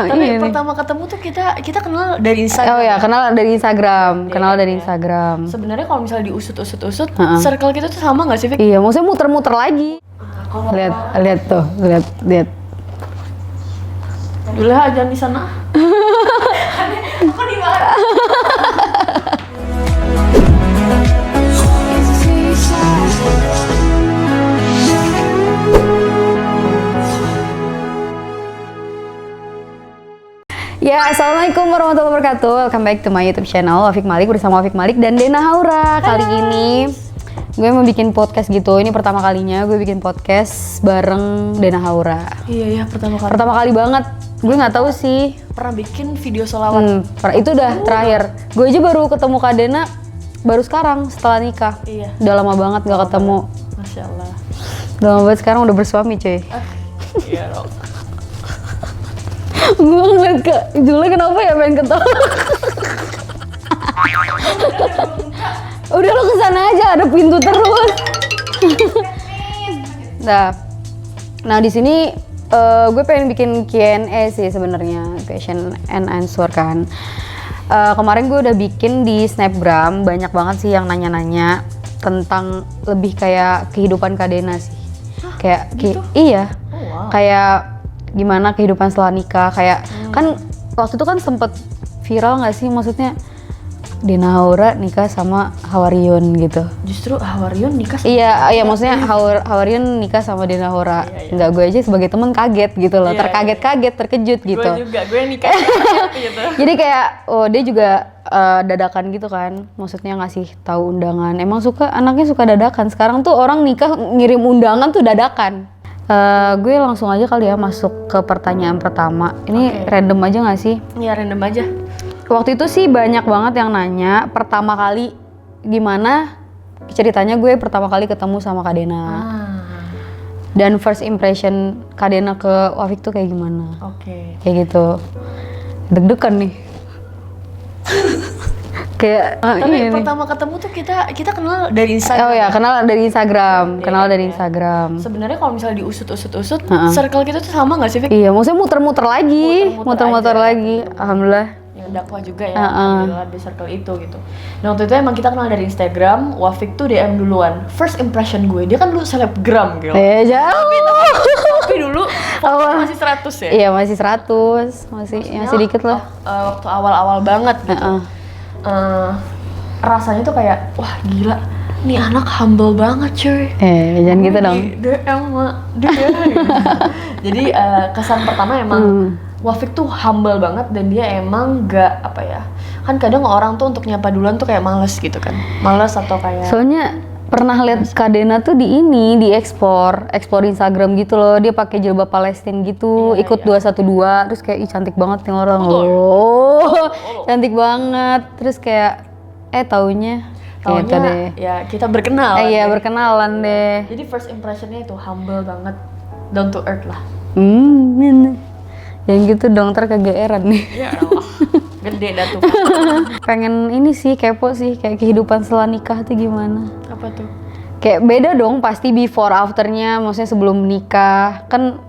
Tapi ini. pertama ketemu tuh kita kenal dari Instagram. Oh ya, kenal dari Instagram. Iya, Kenal dari iya. Instagram. Sebenarnya kalau misalnya diusut-usut, circle kita tuh sama nggak sih, Fik? Iya, maksudnya muter-muter lagi. Lihat tuh, lihat. Dulu aja di sana. Aku di mana? Ya, assalamualaikum warahmatullahi wabarakatuh. Welcome back to my YouTube channel Wafik Malik bersama Wafik Malik dan Dena Haura. Kali ini gue mau bikin podcast gitu. Ini pertama kalinya gue bikin podcast bareng Dena Haura. Iya, pertama kali. Pertama kali banget. Gue nggak tahu sih. Pernah bikin video sholawat. Itu udah terakhir. Gue aja baru ketemu Kak Dena baru sekarang setelah nikah. Iya. Udah lama banget nggak ketemu. Masya Allah. Udah lama banget, sekarang udah bersuami cuy. Iya dong. Gue ngeliat Kak Jule kenapa ya pengen ketawa. Udah lo kesana aja, ada pintu terus. Nah di sini gue pengen bikin Q&A sih sebenarnya, question and answer kan. Kemarin gue udah bikin di Snapgram, banyak banget sih yang nanya-nanya tentang lebih kayak kehidupan Kak Dena sih. Kayak gitu? Iya. Oh, wow. Kayak gimana kehidupan setelah nikah, kayak kan waktu itu kan sempet viral nggak sih, maksudnya Dena Haura nikah sama Hawariun gitu. Justru Hawariun nikah sama Iya maksudnya Hawariun nikah sama Dena Haura. Iya. Nggak, gue aja sebagai temen kaget gitu loh, Iya, terkaget-kaget, terkejut gitu. Gue juga, gue nikah gitu. Jadi kayak dia juga dadakan gitu kan, maksudnya ngasih tahu undangan. Emang anaknya suka dadakan. Sekarang tuh orang nikah ngirim undangan tuh dadakan. Gue langsung aja kali ya masuk ke pertanyaan pertama. Ini random aja nggak sih? Iya, random aja. Waktu itu sih banyak banget yang nanya pertama kali gimana ceritanya gue pertama kali ketemu sama Kak Dena. Dan first impression Kak Dena ke Wafik tuh kayak gimana? Oke. Kayak gitu. Deg-degan nih. Kayak Tapi pertama ketemu tuh kita kenal dari Instagram. Oh ya, kenal dari Instagram. Iya, Kenal dari iya. Instagram. Sebenarnya kalau misalnya diusut-usut, circle kita tuh sama nggak sih, Fik? Iya, maksudnya muter-muter lagi, muter-muter aja. lagi. Alhamdulillah. Yang dakwah juga ya, alhamdulillah di circle itu gitu. Nah waktu itu emang kita kenal dari Instagram, Wafik tuh DM duluan. First impression gue, dia kan dulu selebgram gitu. Jauh. Tapi dulu followers masih 100 ya? Iya, masih 100. Masih dikit lah. Waktu awal-awal banget gitu. Rasanya tuh kayak, wah gila, nih anak humble banget cuy. Jangan gitu dong. DM dia. Jadi kesan pertama emang Wafik tuh humble banget dan dia emang gak apa ya, kan kadang orang tuh untuk nyapa duluan tuh kayak males gitu kan, males atau kayak Soalnya pernah lihat Kak Dena tuh di ekspor Instagram gitu loh, dia pakai jilbab Palestina gitu, ikut 212, terus kayak ih cantik banget nih orang. Cantik banget, terus kayak taunya gitu deh. Ya kita berkenal. Iya berkenalan deh. Jadi first impressionnya itu humble banget, down to earth lah. Yang gitu dong, ntar kegeeran nih. Ya Allah, gede dah tuh. Pengen ini sih, kepo sih, kayak kehidupan setelah nikah tuh gimana. Apa tuh? Kayak beda dong pasti before afternya, maksudnya sebelum nikah kan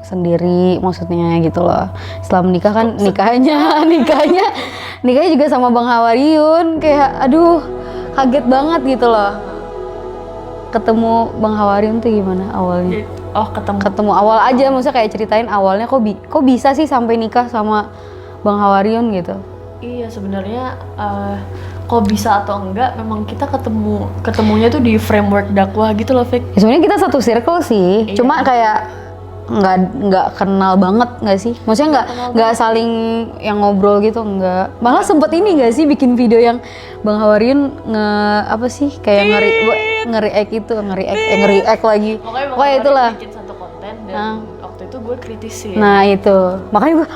sendiri maksudnya gitu loh. Setelah menikah kan nikahnya juga sama Bang Hawariun, kayak aduh kaget banget gitu loh. Ketemu Bang Hawariun tuh gimana awalnya? Oh ketemu awal aja, maksudnya kayak ceritain awalnya kok bisa sih sampai nikah sama Bang Hawariun gitu. Iya sebenarnya kok bisa atau enggak, memang kita ketemunya tuh di framework dakwah gitu loh, Fik. Ya, sebenarnya kita satu circle sih, cuma kayak nggak kenal banget nggak sih? Maksudnya nggak saling yang ngobrol gitu, nggak. Malah sempet ini nggak sih bikin video yang Bang Hawariun nge-react lagi. Pokoknya itulah. bikin satu konten dan waktu itu gue kritisin. Nah itu, makanya gue,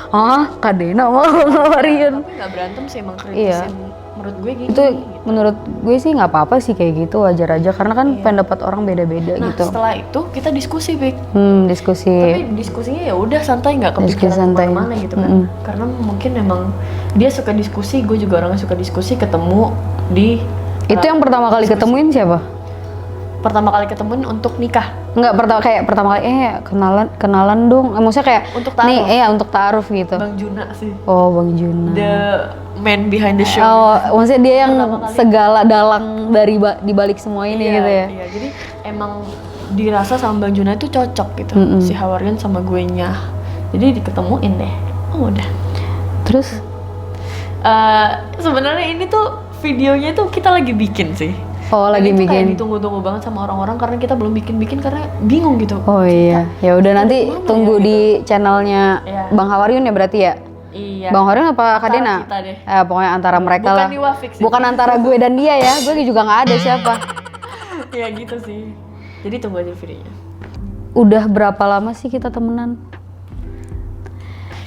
Kak Dena sama Bang Hawariun. Tapi nggak berantem sih, emang kritisin. Iya. Menurut gue gini. Itu menurut gue sih nggak apa-apa sih kayak gitu, wajar aja karena kan pendapat orang beda-beda Nah gitu. setelah itu kita diskusi, Bik. Diskusi. Tapi diskusinya ya udah santai, nggak kepikiran kemana-mana gitu kan. Karena mungkin emang dia suka diskusi, gue juga orangnya suka diskusi, ketemu di Itu yang pertama kali ketemuin siapa? pertama kali ketemuin untuk nikah. Enggak, pertama kali kenalan dong. Maksudnya kayak Untuk taruh. nih untuk taruh gitu. Bang Juna sih. Oh, Bang Juna. The man behind the show. Oh, maksudnya dia yang Pertama kali. segala dalang dari di balik semua ini Iya, gitu ya. Iya, jadi emang dirasa sama Bang Juna itu cocok gitu. Si Hawarian sama gue nya. Jadi diketemuin deh. Oh, udah. Terus Sebenarnya ini tuh videonya tuh kita lagi bikin sih. oh Dan lagi itu kayak bikin. ditunggu-tunggu banget sama orang-orang karena kita belum bikin karena bingung gitu. Oh iya. Ya udah nanti Gimana tunggu ya, di channelnya Iya. Bang Hawariun ya berarti ya. Iya. Bang Hawariun apa Antara Kadena? kita deh. Pokoknya antara mereka Bukan lah. di Wafik sih. Bukan antara gue dan dia ya. Gue juga nggak ada siapa. Ya gitu sih. Jadi tunggu aja videonya. Udah berapa lama sih kita temenan?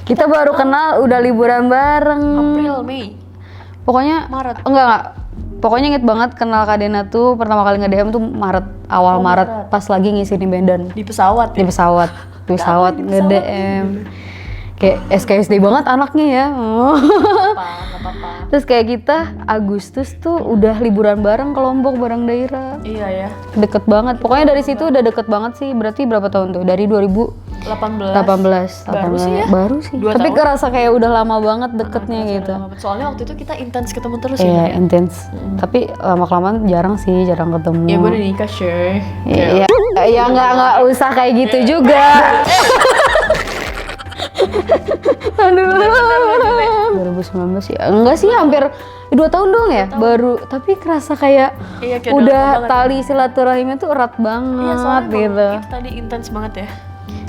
Kita baru kenal udah liburan bareng. April, Mei. Pokoknya Maret. Enggak. Pokoknya inget banget kenal Kadena tuh pertama kali nge-DM tuh Maret, awal Maret Maret. pas lagi ngisi di Medan. Di pesawat Di ya. pesawat. Di pesawat nge-DM. Kayak SKSD banget anaknya ya. Nggak apa-apa. Terus kayak kita Agustus tuh udah liburan bareng ke Lombok bareng Daira. Iya ya. Deket banget. Pokoknya dari situ udah deket banget sih. Berarti berapa tahun tuh? Dari 2018. 18. Baru sih ya. Baru sih. 2 Tapi tahun. kerasa kayak udah lama banget deketnya gitu. Soalnya waktu itu kita intens ketemu terus Iya, ya. intens. Tapi lama-kelamaan jarang sih, jarang ketemu. Ya gue udah nikah sih. Iya, ya nggak usah kayak gitu juga. Aduh. 2019 ya. Enggak sih, hampir 2 tahun dong ya. Baru, tapi kerasa kayak Iya, kayak udah udah lama banget tali silaturahimnya tuh erat banget Iya, soalnya gitu. emang itu tadi intens banget ya.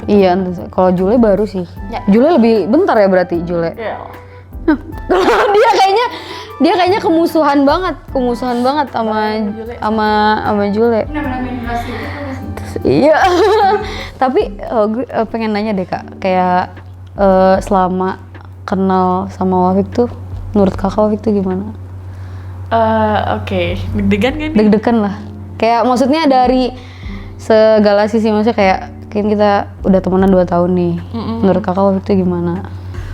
Iya, kalau Jule baru sih. Ya. Jule lebih bentar ya berarti Jule. Iya. Kalau dia kayaknya kemusuhan banget sama Jule. sama Jule. Iya. Tapi gue pengen nanya deh Kak, kayak selama kenal sama Wafik tuh, menurut Kakak Wafik tuh gimana? Oke, deg-degan kan nih? Deg-degan lah. Kayak maksudnya dari segala sisi, maksudnya kayak kan kita udah temenan 2 tahun nih. Menurut Kakak Wafik tuh gimana?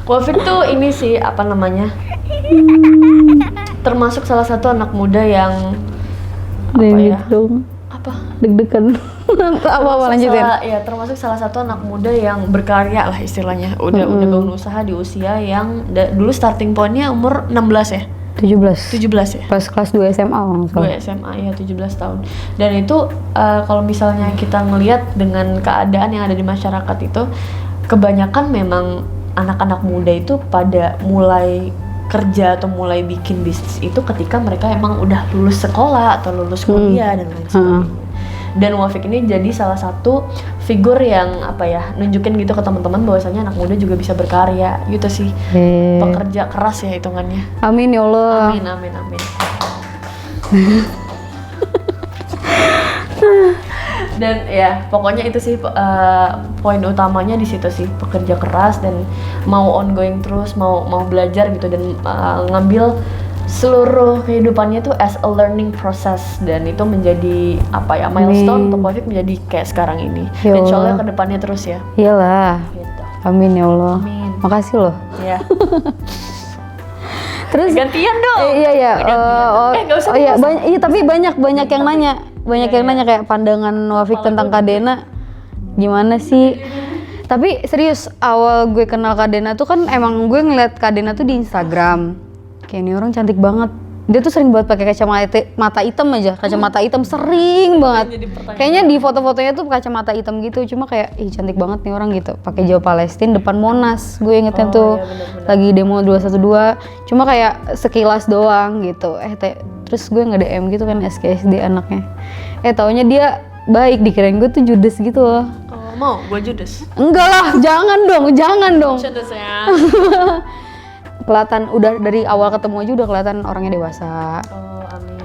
Wafik tuh ini sih apa namanya? Termasuk salah satu anak muda yang ya? Dong. apa? Deg-degan. apa lanjutin? Termasuk salah satu anak muda yang berkarya lah istilahnya. Udah bangun usaha di usia yang dulu starting pointnya umur 16 ya. 17. 17 ya. Pas kelas 2 SMA langsung. Gue SMA ya 17 tahun. Dan itu kalau misalnya kita ngelihat dengan keadaan yang ada di masyarakat itu, kebanyakan memang anak-anak muda itu pada mulai kerja atau mulai bikin bisnis itu ketika mereka emang udah lulus sekolah atau lulus kuliah dan lain sebagainya. Dan Wafik ini jadi salah satu figur yang apa ya, nunjukin gitu ke teman-teman bahwasanya anak muda juga bisa berkarya gitu sih. Pekerja keras ya hitungannya. Amin ya Allah. Amin amin amin. Dan ya pokoknya itu sih poin utamanya di situ sih, pekerja keras dan mau ongoing terus, mau belajar gitu dan ngambil seluruh kehidupannya tuh as a learning process, dan itu menjadi apa ya, milestone untuk Wafik menjadi kayak sekarang ini. Ya Insya Allah Allah. kedepannya terus ya. Iyalah. Gitu. Amin ya Allah. Amin. Makasih loh. Ya. Terus Gantian dong. iya. Nggak usah, iya, nggak usah. tapi banyak yang nanya. Banyak yang nanya kayak pandangan Wafik tentang Kadena gimana sih? Tapi serius, awal gue kenal Kadena tuh kan emang gue ngeliat Kadena tuh di Instagram. Kayak ini orang cantik banget. Dia tuh sering banget pakai kacamata hitam aja, kacamata hitam sering banget. Kayaknya di foto-fotonya tuh kacamata hitam gitu, cuma kayak ih cantik banget nih orang gitu. Pakai jauh Palestina depan Monas. Gue ingetnya tuh iya, bener-bener. lagi demo 212. Cuma kayak sekilas doang gitu. Terus gue nge-DM gitu kan SKSD anaknya. Taunya dia baik, dikirain gue tuh judes gitu loh. Oh, mau gue judes. Enggak lah, jangan dong. Judes ya. Kelihatan udah dari awal ketemu aja udah kelihatan orangnya dewasa. Oh, amin.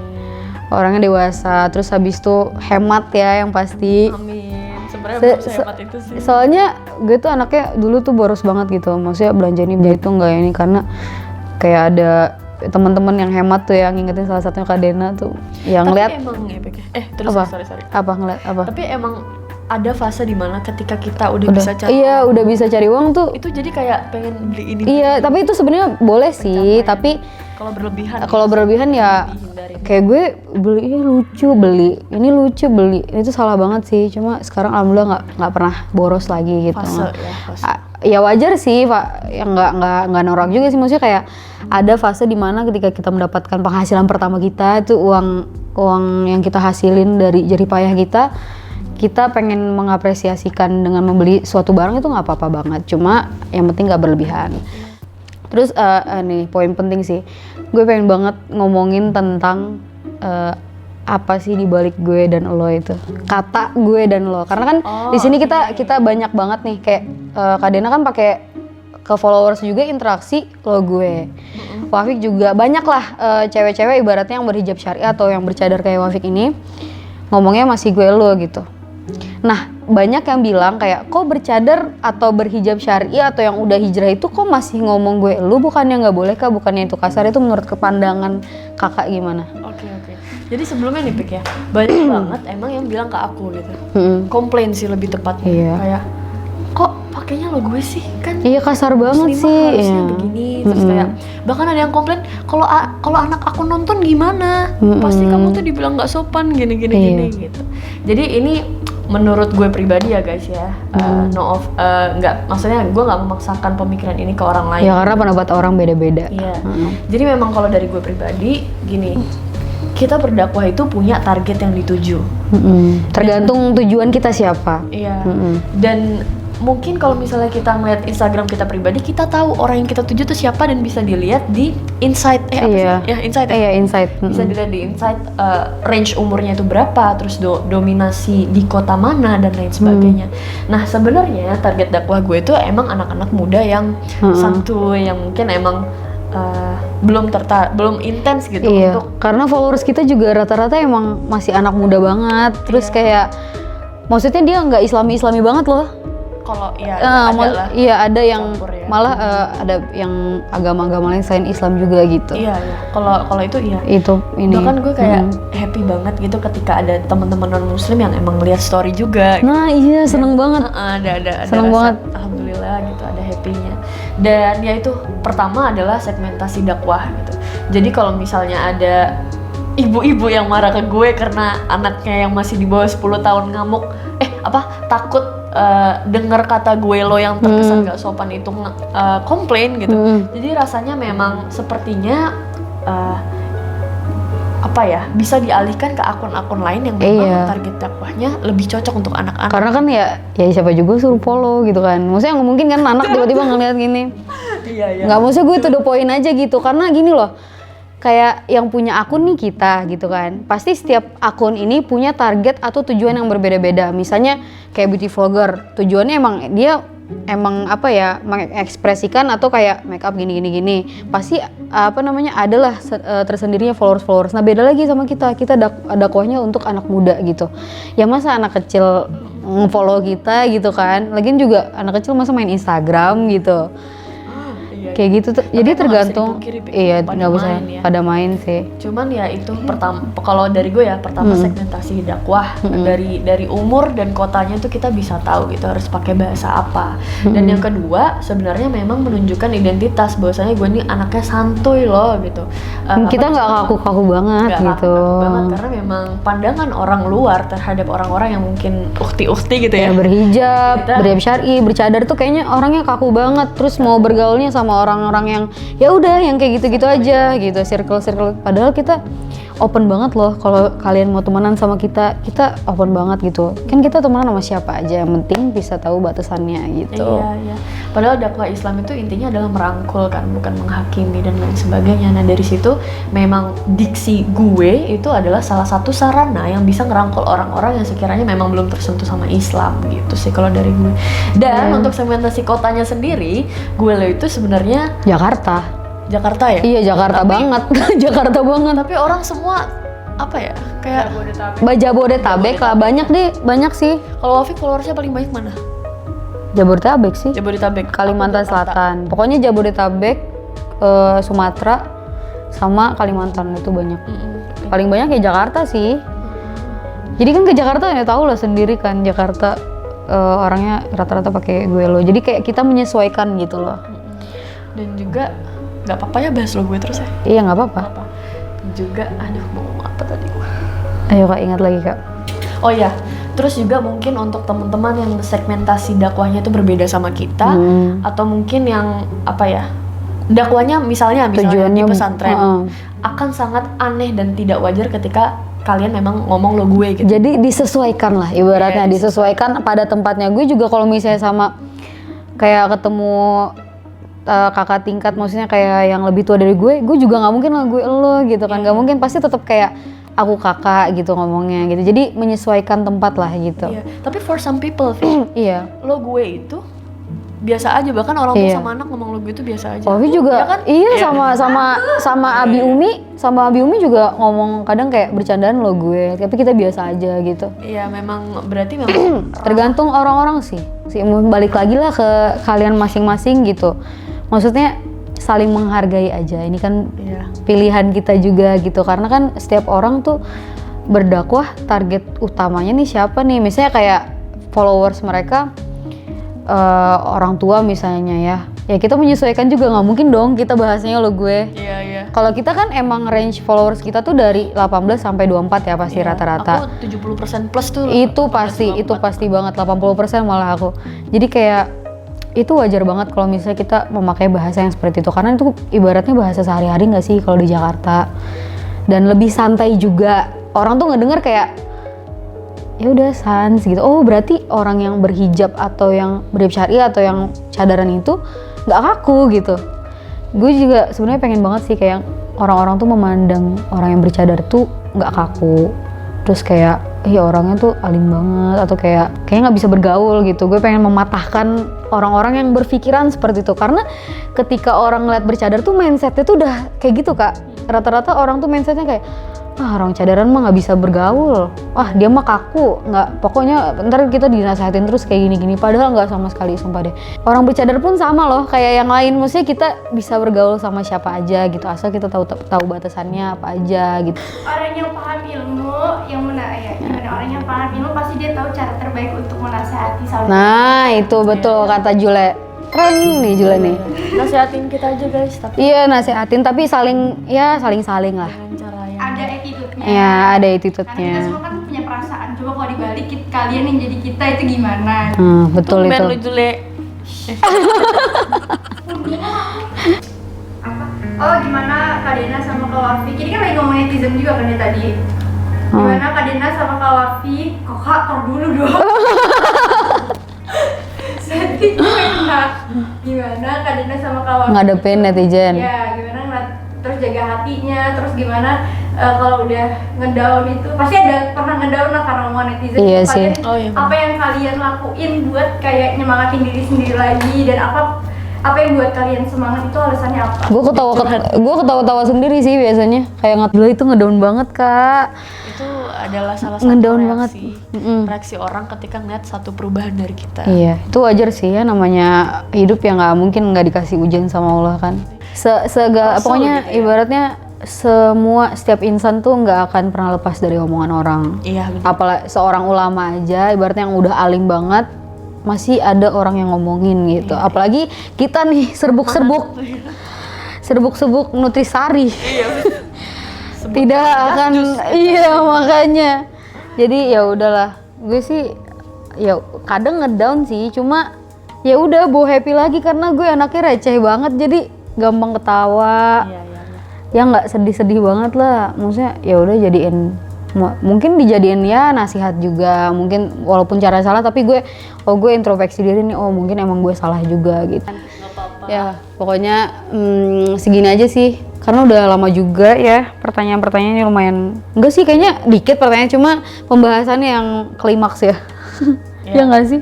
Orangnya dewasa, terus habis itu hemat ya yang pasti. Amin. Sebenarnya belum sehebat itu sih. Soalnya gue tuh anaknya dulu tuh boros banget gitu. Maksudnya belanja ini belanja itu enggak ini, karena kayak ada teman-teman yang hemat tuh yang ngingetin salah satunya Kadena tuh yang ngeliat Tapi emang ya, Bek, terus apa? sorry. Apa ngeliat apa? Tapi emang ada fase dimana ketika kita udah bisa cari, Iya, udah bisa cari uang tuh. itu jadi kayak pengen beli ini. Iya, tapi itu sebenarnya boleh sih, Pencapaian. tapi Kalau berlebihan. kalau berlebihan ya dihindarin. kayak gue beli ini lucu beli, ini lucu beli, itu salah banget sih. Cuma sekarang alhamdulillah nggak pernah boros lagi gitu. Fase ya, fase. Ya wajar sih Pak, yang nggak norak juga sih, maksudnya kayak ada fase dimana ketika kita mendapatkan penghasilan pertama kita itu uang yang kita hasilin dari jerih payah kita pengen mengapresiasikan dengan membeli suatu barang itu nggak apa-apa banget, cuma yang penting nggak berlebihan. Terus nih poin penting sih, gue pengen banget ngomongin tentang apa sih dibalik gue dan lo itu, kata gue dan lo, karena kan di sini kita banyak banget nih kayak Kak Dena kan pakai ke followers juga interaksi lo gue, Wafik juga banyak lah cewek-cewek ibaratnya yang berhijab syariah atau yang bercadar kayak Wafik ini ngomongnya masih gue lo gitu. Nah banyak yang bilang kayak kok bercadar atau berhijab syariah atau yang udah hijrah itu kok masih ngomong gue lu, bukannya nggak boleh kah, bukannya itu kasar, itu menurut kepandangan kakak gimana? Oke. Jadi sebelumnya nih Pik ya, banyak banget emang yang bilang ke aku gitu, komplain sih lebih tepatnya, kayak kok pakainya lo gue sih, kan iya kasar banget muslimah sih harusnya begini, terus kayak bahkan ada yang komplain kalau anak aku nonton gimana, pasti kamu tuh dibilang nggak sopan gini gitu. Jadi ini menurut gue pribadi ya guys ya, nggak, maksudnya gue nggak memaksakan pemikiran ini ke orang lain. Ya karena pendapat orang beda-beda. Iya. Jadi memang kalau dari gue pribadi gini, kita berdakwah itu punya target yang dituju. Tergantung tujuan kita siapa. Iya. Dan mungkin kalau misalnya kita ngeliat Instagram kita pribadi, kita tahu orang yang kita tuju itu siapa dan bisa dilihat di insight. Insight. Insight. Bisa dilihat di insight range umurnya itu berapa, terus dominasi di kota mana dan lain sebagainya. Nah sebenarnya target dakwah gue itu emang anak-anak muda yang santuy, yang mungkin emang belum intens gitu untuk, karena followers kita juga rata-rata emang masih anak muda banget, terus kayak maksudnya dia nggak islami banget loh. Kalau ada ada yang campur, ya. Malah ada yang agama-agama lain selain Islam juga gitu. Iya. Kalau itu iya. Itu ini. Bahkan gue kayak happy banget gitu ketika ada teman-teman non muslim yang emang lihat story juga. Nah iya seneng banget. Ada seneng rasa, banget. Alhamdulillah gitu, ada happy-nya. Dan ya itu pertama adalah segmentasi dakwah gitu. Jadi kalau misalnya ada ibu-ibu yang marah ke gue karena anaknya yang masih di bawah 10 tahun ngamuk, takut dengar kata gue lo yang terkesan gak sopan itu komplain gitu. Jadi rasanya memang sepertinya bisa dialihkan ke akun-akun lain yang memang target dakwahnya lebih cocok untuk anak-anak. Karena kan ya siapa juga suruh follow gitu kan. Maksudnya nggak mungkin kan anak tiba-tiba ngeliat gini. Iya. Nggak, maksudnya gue to the point aja gitu. Karena gini loh, kayak yang punya akun nih kita gitu kan. Pasti setiap akun ini punya target atau tujuan yang berbeda-beda. Misalnya kayak beauty vlogger, tujuannya emang mengekspresikan atau kayak make up gini. Pasti adalah tersendirinya followers. Nah beda lagi sama kita dakwahnya untuk anak muda gitu. Ya masa anak kecil follow kita gitu kan. Lagian juga anak kecil masa main Instagram gitu. Kayak gitu tuh. Jadi tergantung. Nggak bisa pada main sih. Cuman ya itu pertama, kalau dari gue ya pertama segmentasi dakwah dari umur dan kotanya itu kita bisa tahu gitu harus pakai bahasa apa. Dan yang kedua sebenarnya memang menunjukkan identitas bahwasanya gue ini anaknya santuy loh gitu. Kita nggak kaku-kaku banget gitu. Kaku banget karena memang pandangan orang luar terhadap orang-orang yang mungkin ukti-ukti gitu ya. Berhijab syar'i, bercadar tuh kayaknya orangnya kaku banget. Terus mau bergaulnya sama orang-orang yang ya udah yang kayak gitu-gitu aja gitu, circle. Padahal kita open banget loh. Kalau kalian mau temenan sama kita open banget gitu. Kan kita temenan sama siapa aja, yang penting bisa tahu batasannya gitu. Iya. Padahal dakwah Islam itu intinya adalah merangkul kan, bukan menghakimi dan lain sebagainya. Nah dari situ memang diksi gue itu adalah salah satu sarana yang bisa ngerangkul orang-orang yang sekiranya memang belum tersentuh sama Islam gitu sih kalau dari gue. Dan untuk segmentasi kotanya sendiri, gue lo itu sebenarnya Jakarta ya? Iya Jakarta banget. Jakarta banget. Tapi orang semua kayak Jabodetabek lah, banyak sih. Kalau Wafik followersnya paling banyak mana? Jabodetabek sih. Kalimantan Selatan. Pokoknya Jabodetabek, Sumatera sama Kalimantan itu banyak. Paling banyak ya Jakarta sih. Jadi kan ke Jakarta ya tahu lah sendiri kan, Jakarta orangnya rata-rata pakai gue lo. Jadi kayak kita menyesuaikan gitu loh. Dan juga nggak apa-apa ya bahas lo gue terus ya? Iya nggak apa-apa. juga, aduh mau ngomong apa tadi? Ayo Kak, ingat lagi Kak. Oh ya, terus juga mungkin untuk teman-teman yang segmentasi dakwahnya itu berbeda sama kita, atau mungkin yang apa ya, dakwahnya misalnya Tujuannya, di pesantren akan sangat aneh dan tidak wajar ketika kalian memang ngomong lo gue gitu. Jadi disesuaikan lah ibaratnya, disesuaikan pada tempatnya. Gue juga kalau misalnya sama kayak ketemu kakak tingkat, maksudnya kayak yang lebih tua dari gue juga nggak mungkin lah gue lo gitu kan, nggak mungkin, pasti tetap kayak aku kakak gitu ngomongnya gitu. Jadi menyesuaikan tempat lah gitu. Iya. Tapi for some people, iya. Lo gue itu biasa aja, bahkan orang tua sama anak ngomong lo gue itu biasa aja. Wafi juga, ya kan? iya sama Abi Umi juga ngomong kadang kayak bercandaan lo gue, tapi kita biasa aja gitu. Iya, memang berarti memang tergantung orang-orang sih. Balik lagi lah ke kalian masing-masing gitu. Maksudnya saling menghargai aja. Ini kan pilihan kita juga gitu. Karena kan setiap orang tuh berdakwah target utamanya nih siapa nih. Misalnya kayak followers mereka orang tua misalnya ya. Ya kita menyesuaikan juga, nggak mungkin dong kita bahasanya lo gue. Iya. Kalau kita kan emang range followers kita tuh dari 18 sampai 24 ya pasti rata-rata. Aku 70% plus tuh. Itu pasti banget, 80% malah aku. Jadi kayak itu wajar banget kalau misalnya kita memakai bahasa yang seperti itu, karena itu ibaratnya bahasa sehari-hari nggak sih kalau di Jakarta, dan lebih santai juga. Orang tuh ngedenger kayak ya udah sans gitu. Oh berarti orang yang berhijab atau yang berhijab syari atau yang cadaran itu nggak kaku gitu. Gue juga sebenarnya pengen banget sih kayak orang-orang tuh memandang orang yang bercadar tuh nggak kaku, terus kayak orangnya tuh alim banget atau kayak nggak bisa bergaul gitu. Gue pengen mematahkan orang-orang yang berpikiran seperti itu, karena ketika orang ngeliat bercadar tuh mindsetnya tuh udah kayak gitu Kak. Rata-rata orang tuh mindsetnya kayak orang cadaran mah nggak bisa bergaul, dia mah kaku, nggak, pokoknya ntar kita dinasehatin terus kayak gini-gini, padahal nggak sama sekali, sumpah deh. Orang bercadar pun sama loh kayak yang lain, maksudnya kita bisa bergaul sama siapa aja gitu, asal kita tahu batasannya apa aja gitu. Orang yang paham ilmu, orang yang paham ilmu pasti dia tahu cara terbaik untuk menasehati saudara. Nah itu betul kata Jule, keren nih Jule nih. Nasehatin kita aja guys, tapi iya nasehatin tapi saling lah. Ada attitude-nya. Ya, ada Karena attitude-nya. kita semua kan punya perasaan. Coba kalau dibalik kalian yang jadi kita itu gimana? Betul itu. Lu Jule. Oh, gimana Kak Dena sama Kak Wafi? Jadi kan lagi ngomong netizen juga kan ya tadi. Gimana Kak Dena sama Kak Wafi? Kak, tor dulu dong. Setting gue kena. Gimana Kak Dena sama Kak Wafi? Ngadepin netizen. Ya, gimana terus jaga hatinya, terus gimana kalau udah ngedown itu pasti ada pernah ngedown lah karena omongan netizen. Iya sih. Apa yang kalian lakuin buat kayak nyemangatin diri sendiri lagi, dan apa yang buat kalian semangat itu alasannya apa? Gue ketawa-tawa sendiri sih biasanya. Kayak gila itu ngedown banget Kak. Itu adalah salah satu Ngedown banget. reaksi orang ketika ngeliat satu perubahan dari kita. Iya, itu wajar sih ya, namanya hidup ya nggak mungkin nggak dikasih ujian sama Allah kan. Pokoknya gitu ya. Ibaratnya setiap insan tuh nggak akan pernah lepas dari omongan orang. Iya benar. Apalagi seorang ulama aja, ibaratnya yang udah alim banget, masih ada orang yang ngomongin gitu. Iya. Apalagi kita nih serbuk-serbuk nutrisari. Iya. Tidak akan makanya. Jadi ya udahlah. Gue sih ya kadang ngedown sih, cuma ya udah bawa happy lagi karena gue anaknya receh banget, jadi gampang ketawa. Iya. Ya nggak sedih-sedih banget lah. Maksudnya ya udah jadiin, mungkin dijadiin ya nasihat juga, mungkin walaupun cara salah, tapi gue introspeksi diri nih, mungkin emang gue salah juga gitu. Nggak apa-apa. Ya pokoknya segini aja sih, karena udah lama juga ya pertanyaan-pertanyaannya lumayan, enggak sih kayaknya dikit pertanyaan, cuma pembahasannya yang klimaks ya. Ya nggak sih?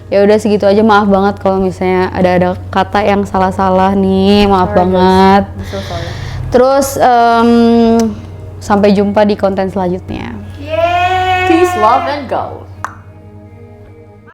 Ya udah segitu aja, maaf banget kalau misalnya ada kata yang salah-salah nih, maaf banget. Terus sampai jumpa di konten selanjutnya. Yeay! Peace, love, and go.